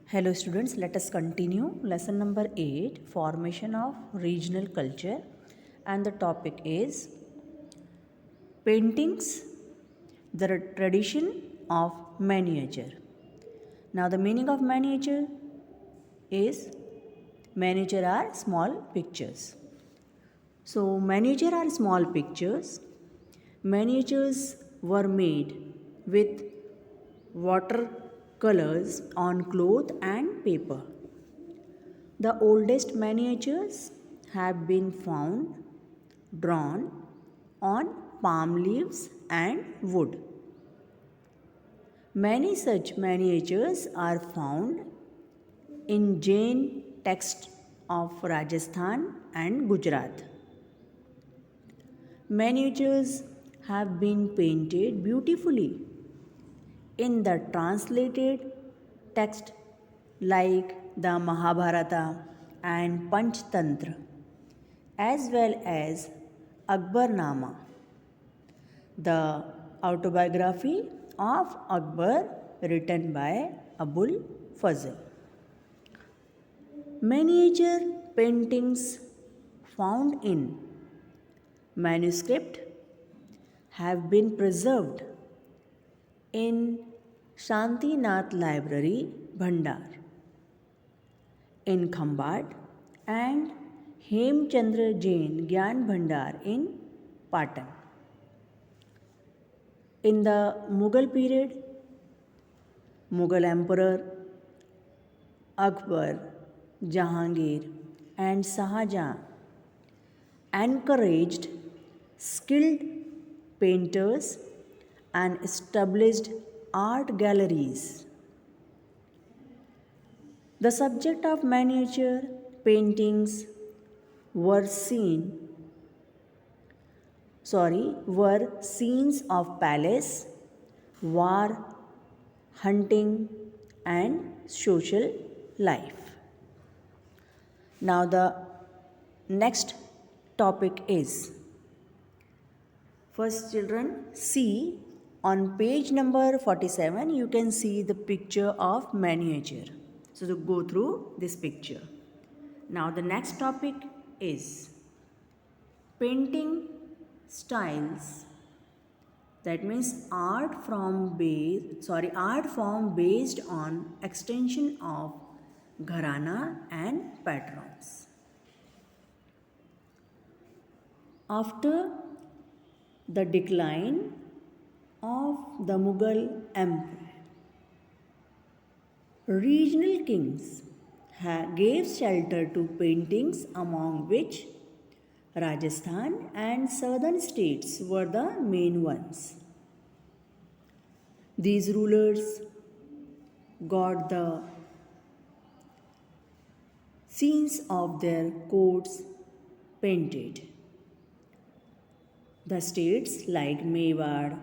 Hello students, let us continue lesson number 8, formation of regional culture, and the topic is paintings, the tradition of miniature. Now the meaning of miniature is miniature are small pictures. So miniature are small pictures. Miniatures were made with watercolors on cloth and paper. The oldest miniatures have been found drawn on palm leaves and wood. Many such miniatures are found in Jain texts of Rajasthan and Gujarat. Miniatures have been painted beautifully in the translated text like the Mahabharata and Panchtantra, as well as Akbarnama, the autobiography of Akbar written by Abul Fazl. Miniature paintings found in manuscript have been preserved in Shantinath Library, Bhandar, in Khambat, and Hemchandra Jain Gyan Bhandar in Patan. In the Mughal period, Mughal Emperor Akbar, Jahangir, and Shah Jahan encouraged skilled painters and established art galleries. The subject of miniature paintings were were scenes of palace, war, hunting, and social life. Now the next topic is, first children, see on page number 47 you can see the picture of miniature. So to go through this picture. Now the next topic is painting styles, that means art form based on extension of gharana and patrons. After the decline of the Mughal Empire, regional kings gave shelter to paintings, among which Rajasthan and southern states were the main ones. These rulers got the scenes of their courts painted. The states like Mewar,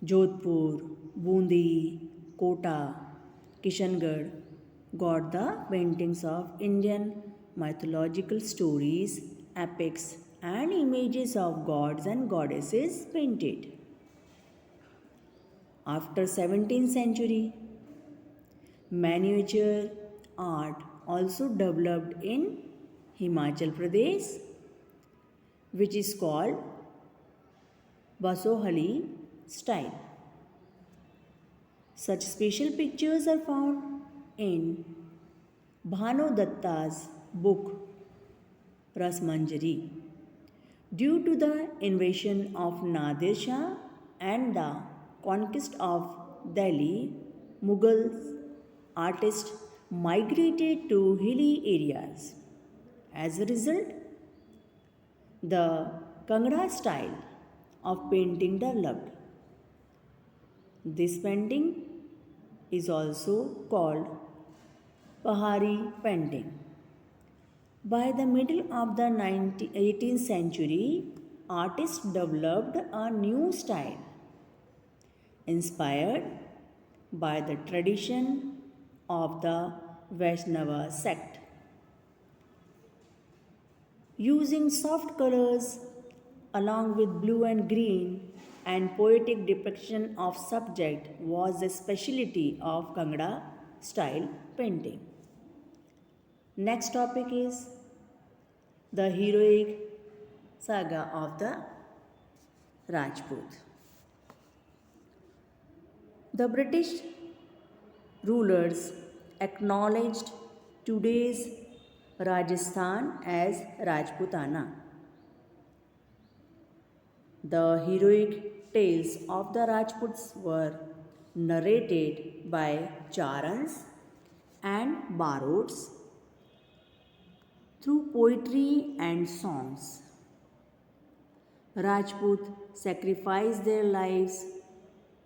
Jodhpur, Bundi, Kota, Kishangarh got the paintings of Indian mythological stories, epics, and images of gods and goddesses painted. After 17th century, miniature art also developed in Himachal Pradesh, which is called Basohali style. Such special pictures are found in Bhanu Datta's book Rasmanjari. Due to the invasion of Nadir Shah and the conquest of Delhi, Mughal artists migrated to hilly areas. As a result, the Kangra style of painting developed. This painting is also called Pahari painting. By the middle of the 18th century, artists developed a new style inspired by the tradition of the Vaishnava sect. Using soft colors along with blue and green and poetic depiction of subject was the specialty of Kangra style painting. Next topic is the heroic saga of the Rajput. The British rulers acknowledged today's Rajasthan as Rajputana. The heroic tales of the Rajputs were narrated by Charans and Barods through poetry and songs. Rajput sacrificed their lives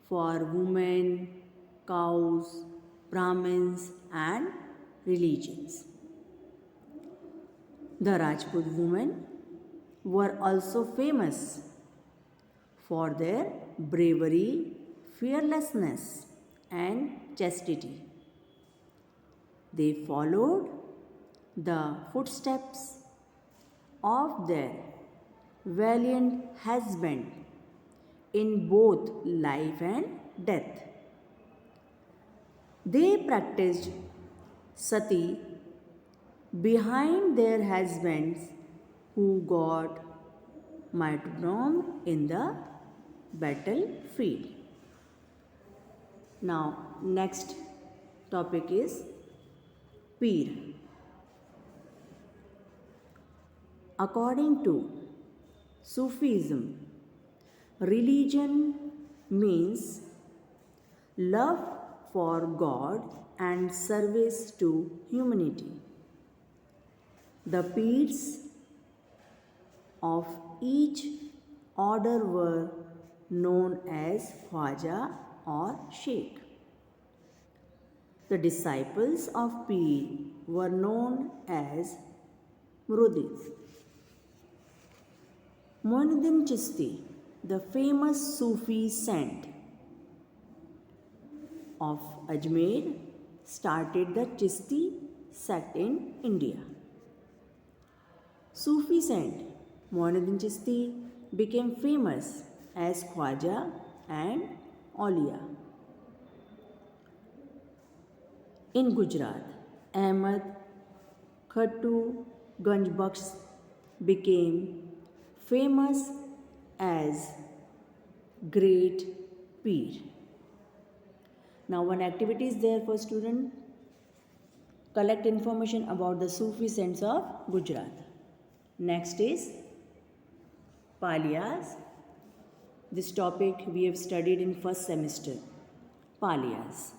for women, cows, Brahmins, and religions. The Rajput women were also famous for their bravery, fearlessness, and chastity. They followed the footsteps of their valiant husband in both life and death. They practiced sati behind their husbands who got martyrdom in the battlefield. Now, next topic is Peer. According to Sufism, religion means love for God and service to humanity. The peers of each order were known as Khwaja or Sheikh. The disciples of Peer were known as Muridis. Muinuddin Chishti, the famous Sufi saint of Ajmer, started the Chishti sect in India. Sufi saint Muinuddin Chishti became famous as Khwaja and Aulia. In Gujarat, Ahmad Khattu Ganjbakhsh became famous as Great Peer. Now one activity is there for student. Collect information about the Sufi saints of Gujarat. Next is Paliyas. This topic we have studied in first semester. Paliyas.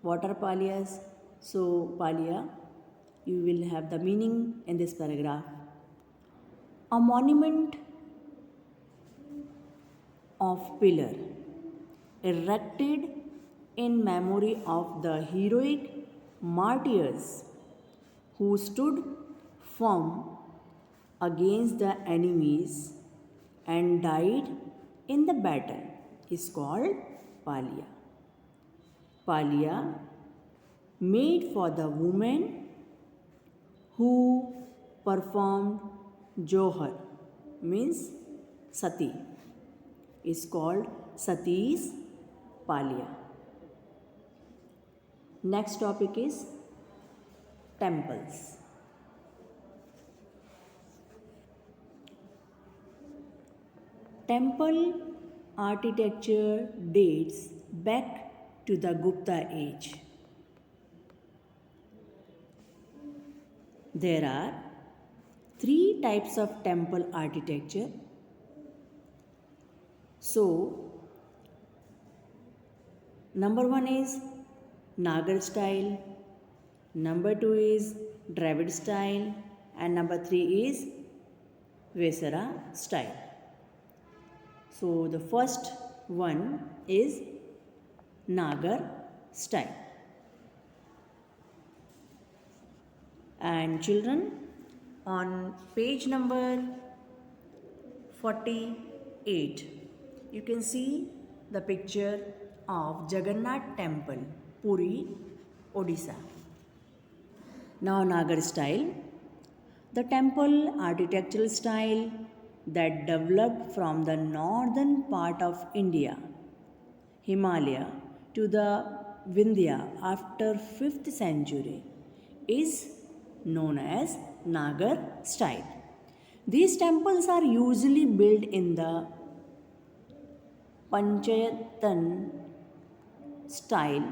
What are Paliyas? So Paliya, you will have the meaning in this paragraph. A monument of pillar erected in memory of the heroic martyrs who stood firm against the enemies and died in the battle is called Paliya. Paliya made for the women who performed Johar means Sati is called Sati's Paliya. Next topic is temples. Temple architecture dates back to the Gupta age. There are three types of temple architecture. So, number one is Nagar style, number two is Dravid style, and number three is Vesara style. So, the first one is Nagar style. And children, on page number 48, you can see the picture of Jagannath Temple, Puri, Odisha. Now Nagar style, the temple architectural style that developed from the northern part of India, Himalaya, to the Vindhya after 5th century is known as Nagar style. These temples are usually built in the Panchayatan style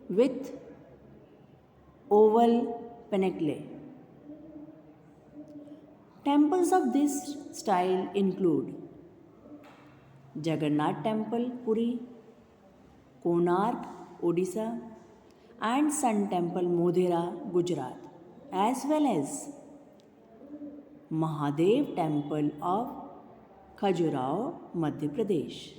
with oval pinnacle. Temples of this style include Jagannath Temple, Puri, Konark, Odisha, and Sun Temple, Modhera, Gujarat, as well as Mahadev Temple of Khajuraho, Madhya Pradesh.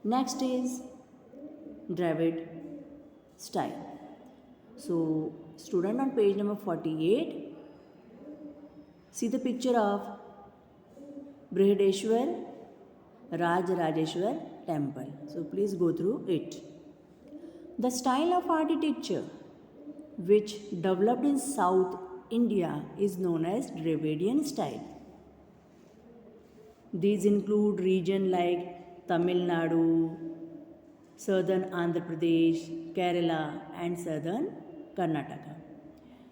Next is Dravid style. So, student, on page number 48, see the picture of Brihadeshwar Rajrajeshwar temple. So, please go through it. The style of architecture which developed in South India is known as Dravidian style. These include regions like Tamil Nadu, southern Andhra Pradesh, Kerala, and southern Karnataka.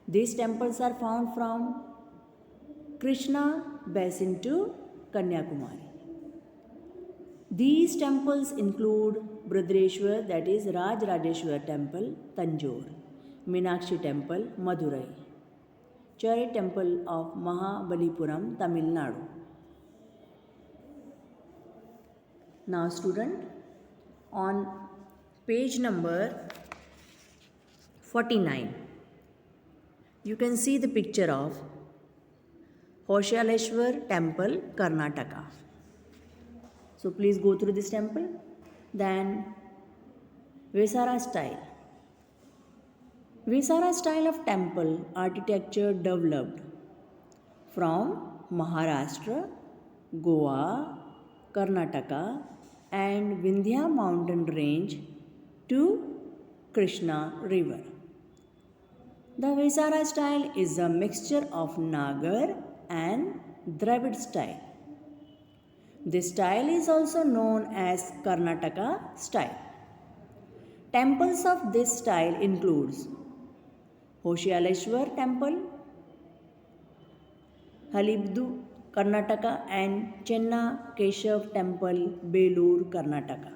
These temples are found from Krishna basin to Kanyakumari. These temples include Brihadeshwar, that is Rajrajeshwar temple, Tanjore, Meenakshi temple, Madurai, Chari temple of Mahabalipuram, Tamil Nadu. Now student, on page number 49, you can see the picture of Hoshaleshwar temple, Karnataka. So please go through this temple. Then Vesara style. Vesara style of temple architecture developed from Maharashtra, Goa, Karnataka, and Vindhya mountain range to Krishna river. The Vesara style is a mixture of Nagar and Dravid style. This style is also known as Karnataka style. Temples of this style includes Hoshaleshwar temple, Halibdu, Karnataka, and Chenna Keshav temple, Belur, Karnataka.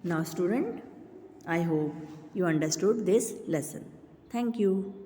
Now student, I hope you understood this lesson. Thank you.